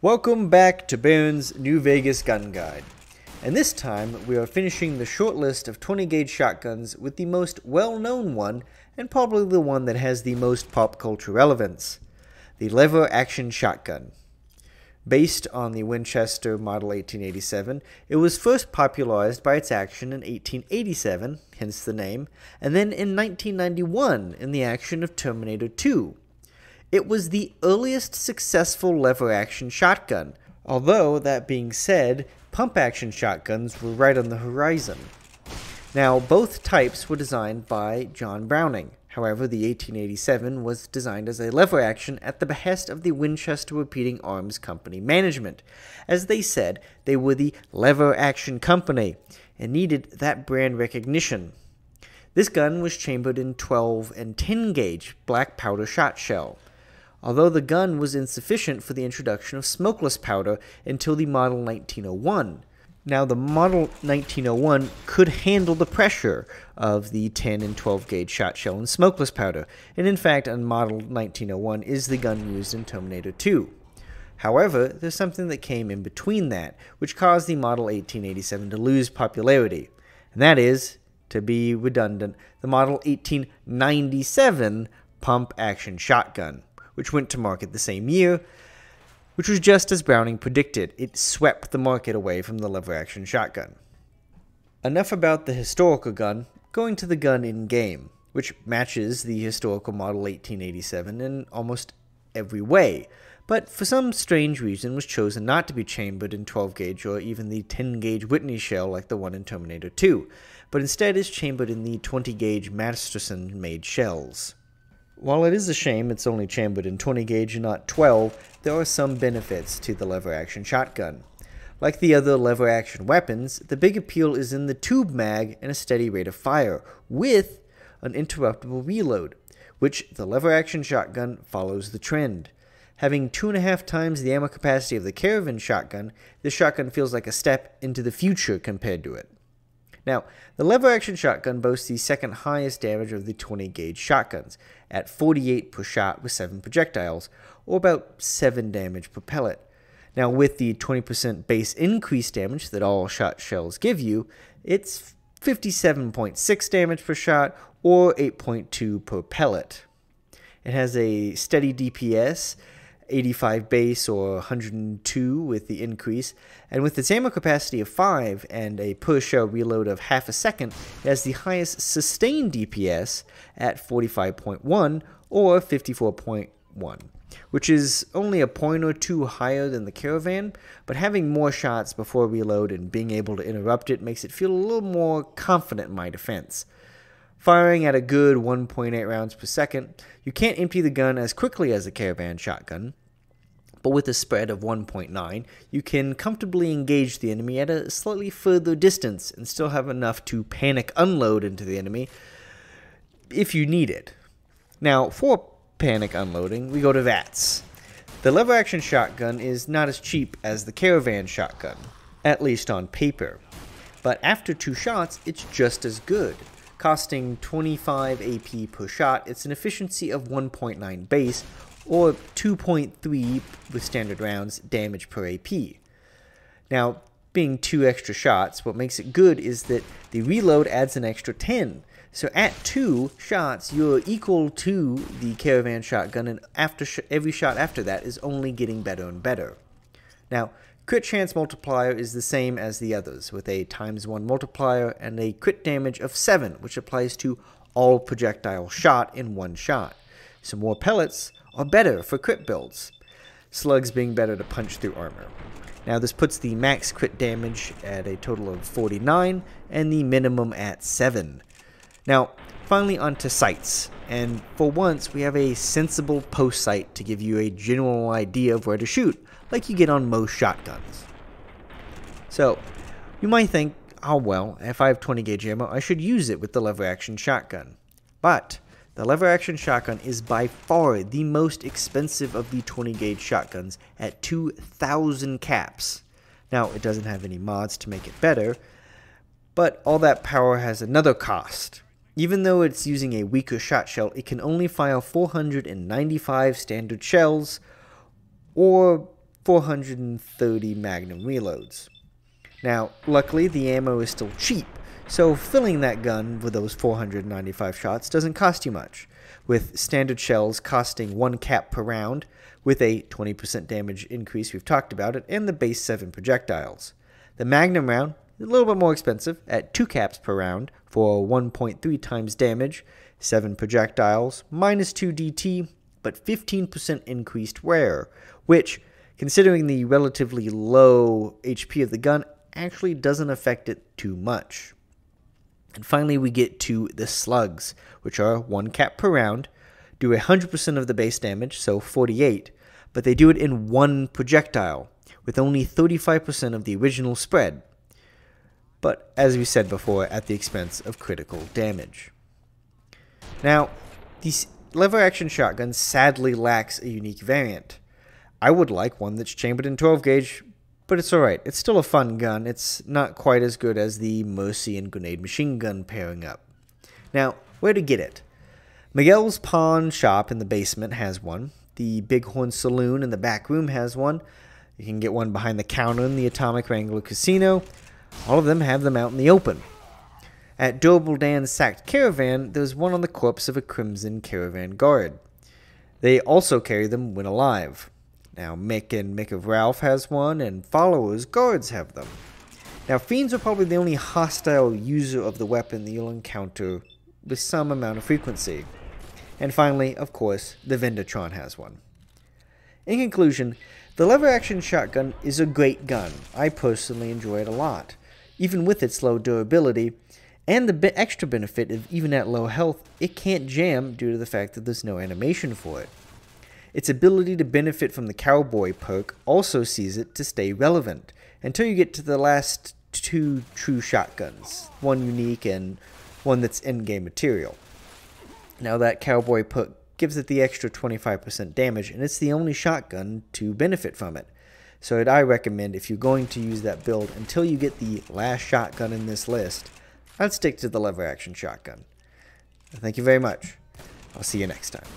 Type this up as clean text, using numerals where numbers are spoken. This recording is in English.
Welcome back to Baron's New Vegas Gun Guide, and this time we are finishing the short list of 20 gauge shotguns with the most well-known one, and probably the one that has the most pop culture relevance, the lever action shotgun. Based on the Winchester Model 1887, it was first popularized by its action in 1887, hence the name, and then in 1991 in the action of Terminator 2. It was the earliest successful lever-action shotgun, although, that being said, pump-action shotguns were right on the horizon. Now, both types were designed by John Browning. However, the 1887 was designed as a lever-action at the behest of the Winchester Repeating Arms Company management. As they said, they were the lever-action company and needed that brand recognition. This gun was chambered in 12 and 10 gauge black powder shot shell, although the gun was insufficient for the introduction of smokeless powder until the Model 1901. Now, the Model 1901 could handle the pressure of the 10 and 12 gauge shot shell and smokeless powder, and in fact, a Model 1901 is the gun used in Terminator 2. However, there's something that came in between that, which caused the Model 1887 to lose popularity, and that is, to be redundant, the Model 1897 pump-action shotgun, which went to market the same year, which was just as Browning predicted. It swept the market away from the lever-action shotgun. Enough about the historical gun, going to the gun in-game, which matches the historical Model 1887 in almost every way, but for some strange reason was chosen not to be chambered in 12 gauge or even the 10 gauge Whitney shell like the one in Terminator 2, but instead is chambered in the 20 gauge Masterson-made shells. While it is a shame it's only chambered in 20 gauge and not 12, there are some benefits to the lever-action shotgun. Like the other lever-action weapons, the big appeal is in the tube mag and a steady rate of fire, with an interruptible reload, which the lever-action shotgun follows the trend. Having 2.5 times the ammo capacity of the caravan shotgun, this shotgun feels like a step into the future compared to it. Now, the lever-action shotgun boasts the second highest damage of the 20 gauge shotguns, at 48 per shot with 7 projectiles, or about 7 damage per pellet. Now, with the 20% base increase damage that all shot shells give you, it's 57.6 damage per shot, or 8.2 per pellet. It has a steady DPS, 85 base or 102 with the increase, and with its ammo capacity of 5 and a per shell reload of half a second, it has the highest sustained DPS at 45.1 or 54.1, which is only a point or two higher than the caravan, but having more shots before reload and being able to interrupt it makes it feel a little more confident in my defense. Firing at a good 1.8 rounds per second, you can't empty the gun as quickly as a caravan shotgun, but with a spread of 1.9, you can comfortably engage the enemy at a slightly further distance and still have enough to panic unload into the enemy if you need it. Now, for panic unloading, we go to VATS. The lever-action shotgun is not as cheap as the caravan shotgun, at least on paper, but after 2 shots, it's just as good. Costing 25 AP per shot, it's an efficiency of 1.9 base, or 2.3 with standard rounds damage per AP. Now, being 2 extra shots, what makes it good is that the reload adds an extra 10. So at 2 shots, you're equal to the caravan shotgun, and every shot after that is only getting better and better. Now, crit chance multiplier is the same as the others, with a ×1 multiplier and a crit damage of 7, which applies to all projectile shot in 1 shot. So more pellets are better for crit builds, slugs being better to punch through armor. Now, this puts the max crit damage at a total of 49 and the minimum at 7. Now, finally onto sights, and for once we have a sensible post sight to give you a general idea of where to shoot, like you get on most shotguns. So, you might think, oh well, if I have 20 gauge ammo, I should use it with the lever-action shotgun. But the lever-action shotgun is by far the most expensive of the 20 gauge shotguns at 2,000 caps. Now, it doesn't have any mods to make it better, but all that power has another cost. Even though it's using a weaker shot shell, it can only fire 495 standard shells, or 430 Magnum reloads. Now, luckily the ammo is still cheap, so filling that gun with those 495 shots doesn't cost you much, with standard shells costing 1 cap per round, with a 20% damage increase, we've talked about it, and the base 7 projectiles. The Magnum round is a little bit more expensive, at 2 caps per round for 1.3 times damage, 7 projectiles, minus 2 DT, but 15% increased wear, which, considering the relatively low HP of the gun, actually doesn't affect it too much. And finally we get to the slugs, which are 1 cap per round, do 100% of the base damage, so 48, but they do it in 1 projectile, with only 35% of the original spread, but as we said before, at the expense of critical damage. Now, these lever action shotgun sadly lacks a unique variant. I would like one that's chambered in 12 gauge, but it's alright. It's still a fun gun. It's not quite as good as the Mercy and grenade machine gun pairing up. Now, where to get it? Miguel's pawn shop in the basement has one. The Bighorn Saloon in the back room has one. You can get one behind the counter in the Atomic Wrangler Casino. All of them have them out in the open. At Durable Dan's sacked caravan, there's one on the corpse of a Crimson Caravan guard. They also carry them when alive. Now, Mick and Mick of Ralph has one, and Followers guards have them. Now, Fiends are probably the only hostile user of the weapon that you'll encounter with some amount of frequency. And finally, of course, the Vendatron has one. In conclusion, the lever-action shotgun is a great gun. I personally enjoy it a lot, even with its low durability, and the extra benefit of even at low health, it can't jam due to the fact that there's no animation for it. Its ability to benefit from the Cowboy perk also sees it to stay relevant, until you get to the last 2 true shotguns, one unique and one that's endgame material. Now that Cowboy perk gives it the extra 25% damage, and it's the only shotgun to benefit from it. So I recommend, if you're going to use that build until you get the last shotgun in this list, I'd stick to the lever action shotgun. Thank you very much. I'll see you next time.